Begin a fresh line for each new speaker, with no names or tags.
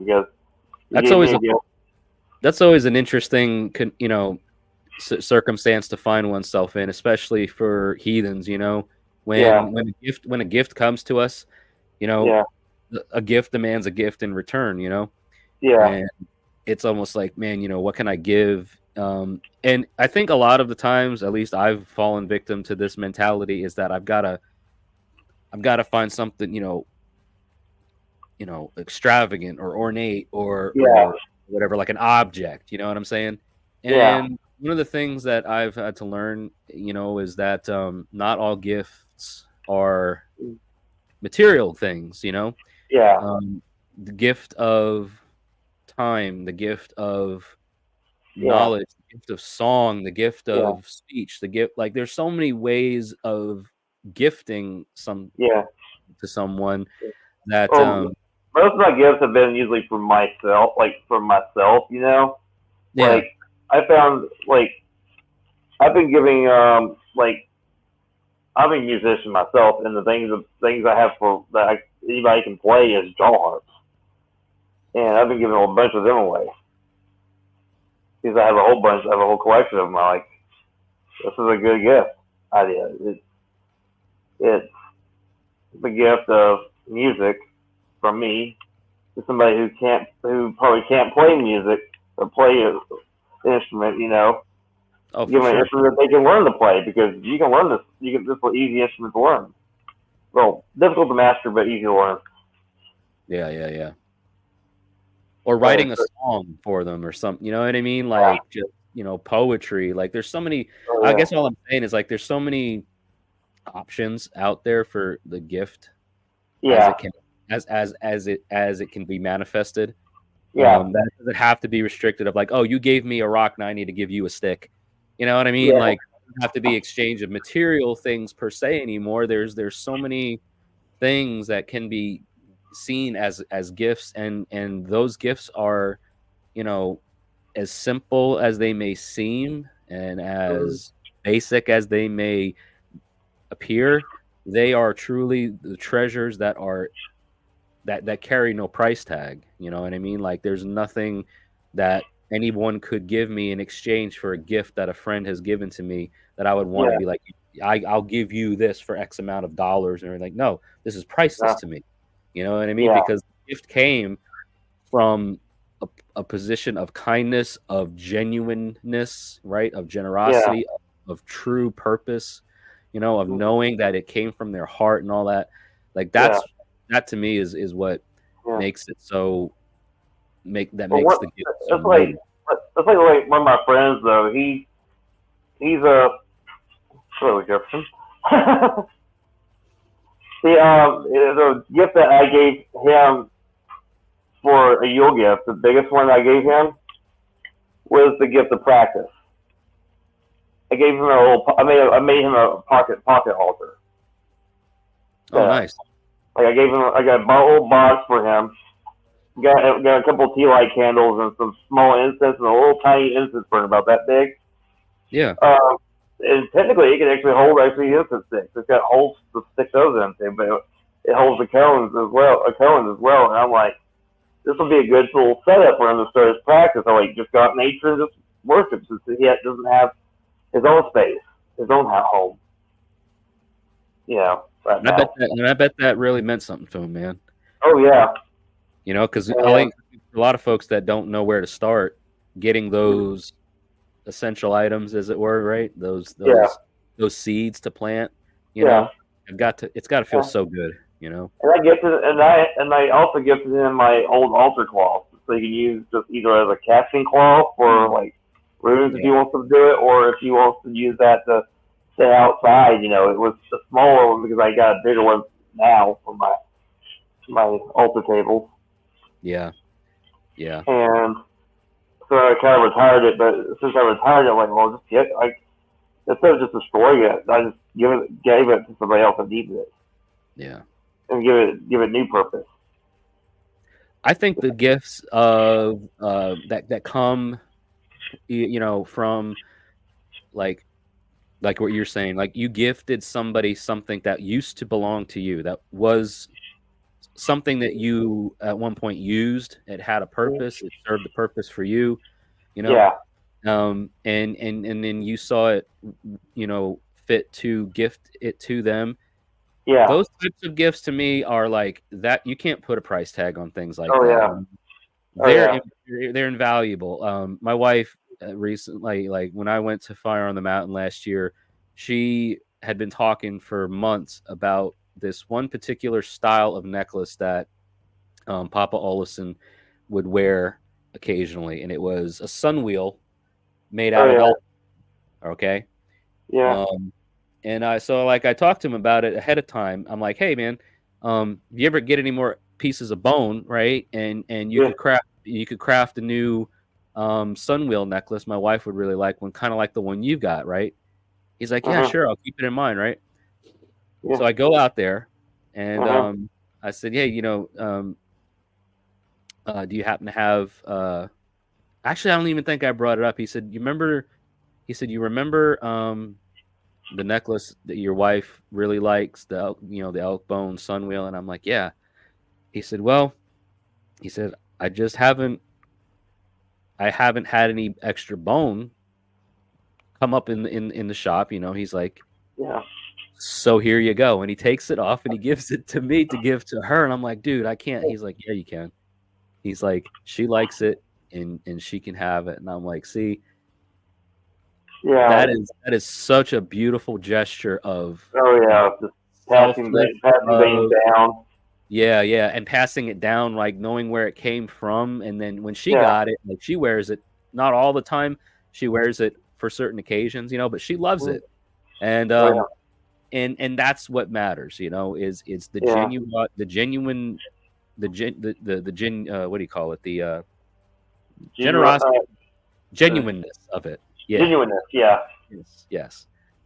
because he
That's
gave
always
me a
a
gift.
that's always an interesting, circumstance to find oneself in, especially for heathens.
Yeah,
When a gift comes to us, you know,
yeah,
a gift demands a gift in return.
yeah,
And it's almost like, man, what can I give? And I think a lot of the times, at least I've fallen victim to this mentality, is that I've got to find something, extravagant or ornate
yeah,
or whatever, like an object. You know what I'm saying?
yeah,
And one of the things that I've had to learn, is that not all gifts are material things.
yeah,
The gift of time, the gift of
yeah,
knowledge, the gift of song, the gift
yeah,
of speech, the gift, like there's so many ways of gifting
yeah.
to someone that
Well, most of my gifts have been usually for myself, like for myself,
yeah.
Like I found, like I've been giving, like I'm a musician myself, and the things I have for that anybody can play is jaw harps, and I've been giving a bunch of them away because I have a whole bunch, I have a whole collection of them. I'm like, this is a good gift idea. It's the gift of music from me to somebody who probably can't play music or play an instrument.
Oh,
Give
for
them an
sure.
instrument that they can learn to play because you can learn this. This is an easy instrument to learn. Well, difficult to master, but easy to learn.
Yeah, yeah, yeah. Or
But
writing a
it's,
song for them or something, you know what I mean?
yeah,
Like just, poetry. Like there's so many,
oh
I
yeah,
guess all I'm saying is like there's so many options out there for the gift as
yeah,
it can as it can be manifested.
yeah,
That doesn't have to be restricted of like, oh, you gave me a rock, now I need to give you a stick. You know what I mean?
yeah,
Like, it doesn't have to be exchange of material things per se anymore. There's so many things that can be seen as gifts, and those gifts are, you know, as simple as they may seem and
mm,
as basic as they may appear, they are truly the treasures that carry no price tag. You know what I mean? Like there's nothing that anyone could give me in exchange for a gift that a friend has given to me that I would want to
yeah,
be like, I'll give you this for X amount of dollars. And they're like, no, this is
yeah,
priceless to me. You know what I mean?
yeah,
Because the gift came from a position of kindness, of genuineness, right? Of
yeah,
generosity, of true purpose, of
mm,
knowing that it came from their heart and all that. Like
yeah,
that to me is what
yeah.
makes it so
But
makes
what?
the gift so
That's like
noble.
that's like one of my friends though. He's a really Jefferson. The gift that I gave him for a Yule gift, the biggest one I gave him was the gift of practice. I gave him a little. I made him a pocket halter.
Oh,
Setup.
nice.
Like I gave him. I got a whole box for him. Got a couple of tea light candles and some small incense and a little tiny incense burner about that big.
Yeah,
Um, and technically, it can actually hold incense sticks. It's got holes to stick those into, but it holds the cones as well. A cone as well. And I'm like, this will be a good little setup for him to start his practice. I like just go out in nature and just worship since he doesn't have his own space, his own home. Right now.
and I bet that really meant something to him, man.
Oh yeah,
Because I
and
think a lot of folks that don't know where to start getting those essential items, as it were, right? Those
yeah,
those those seeds to plant, you
yeah.
know, it's got to feel
Yeah.
so good.
And I also gifted him my old altar cloth, so he can use just either as a casting cloth for like runes if
Yeah,
he wants to do it, or if he wants to use that to stay outside. It was a smaller one because I got a bigger one now for my altar table,
yeah, yeah.
and so I kind of retired it. But since I retired it, I'm like, well, just get instead of just destroying it, I just gave it to somebody else that needed it,
Yeah.
and give it new purpose.
I think the gifts of that come, from like what you're saying, like you gifted somebody something that used to belong to you, that was something that you at one point used. It had a purpose. It served a purpose for you, you know.
Yeah.
And then you saw it, fit to gift it to them.
Yeah.
Those types of gifts to me are like that. You can't put a price tag on things like
Oh
that.
yeah. Oh yeah.
They're invaluable. My wife recently, like when I went to Fire on the Mountain last year, she had been talking for months about this one particular style of necklace that Papa Olison would wear occasionally, and it was a sun wheel made
Oh
out of
yeah.
elk. Okay,
Yeah.
um, and I talked to him about it ahead of time. I'm like, hey man, if you ever get any more pieces of bone, right? And
Yeah.
you could craft a new sun wheel necklace. My wife would really like one, kind of like the one you got, right? He's like,
Uh
yeah,
huh.
sure, I'll keep it in mind, right?
Yeah.
So I go out there, and
Uh huh.
I said, hey, do you happen to have? Actually, I don't even think I brought it up. He said, you remember? He said, you remember the necklace that your wife really likes, the elk bone sun wheel? And I'm like, yeah. He said, well, he said, I haven't had any extra bone come up in the shop. He's like,
Yeah.
so here you go. And he takes it off and he gives it to me to give to her. And I'm like, dude, I can't. He's like, yeah, you can. He's like, she likes it and she can have it. And I'm like, see,
Yeah.
that is such a beautiful gesture
Oh
of
yeah. Just
selfless
passing things
love.
down.
Yeah, yeah, and passing it down, like knowing where it came from, and then when she
Yeah.
got it, like she wears it not all the time. She wears it for certain occasions, but she loves
Mm.
it, and
Oh yeah.
and that's what matters, is
Yeah.
what do you call it? The
Genuine,
generosity,
uh,
genuineness of it. Yeah,
genuineness. Yeah.
yes, yes.